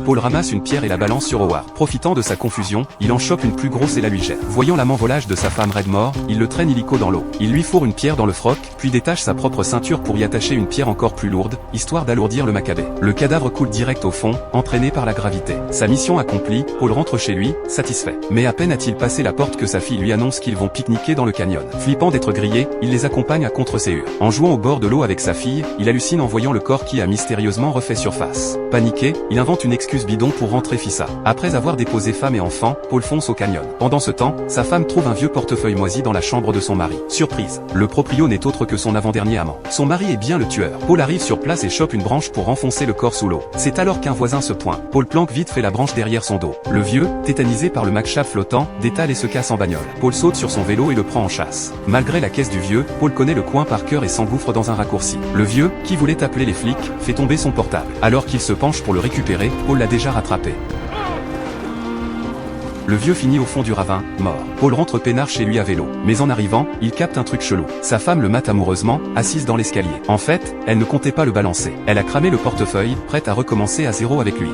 Paul ramasse une pierre et la balance sur Howard. Profitant de sa confusion, il en chope une plus grosse et la lui jette. Voyant l'amant volage de sa femme Redmore, il le traîne illico dans l'eau. Il lui fourre une pierre dans le froc, puis détache sa propre ceinture pour y attacher une pierre encore plus lourde, histoire d'alourdir le macabé. Le cadavre coule direct au fond, entraîné par la gravité. Sa mission accomplie, Paul rentre chez lui, satisfait. Mais à peine a-t-il passé la porte que sa fille lui annonce qu'ils vont pique-niquer dans le canyon. Flippant d'être grillé, il les accompagne à contre-séhur. En jouant au bord de l'eau avec sa fille, il hallucine en voyant le corps qui a mystérieusement refait surface. Paniqué, il invente une excuse bidon pour rentrer Fissa. Après avoir déposé femme et enfant, Paul fonce au canyon. Pendant ce temps, sa femme trouve un vieux portefeuille moisi dans la chambre de son mari. Surprise, le proprio n'est autre que son avant-dernier amant. Son mari est bien le tueur. Paul arrive sur place et chope une branche pour enfoncer le corps sous l'eau. C'est alors qu'un voisin se pointe. Paul planque vite fait la branche derrière son dos. Le vieux, tétanisé par le McShaft flottant, détale et se casse en bagnole. Paul saute sur son vélo et le prend en chasse. Malgré la caisse du vieux, Paul connaît le coin par cœur et s'engouffre dans un raccourci. Le vieux, qui voulait appeler les flics, fait tomber son portable. Alors qu'il se penche pour le récupérer, Paul l'a déjà rattrapé. Le vieux finit au fond du ravin, mort. Paul rentre peinard chez lui à vélo. Mais en arrivant, il capte un truc chelou. Sa femme le mate amoureusement, assise dans l'escalier. En fait, elle ne comptait pas le balancer. Elle a cramé le portefeuille, prête à recommencer à zéro avec lui.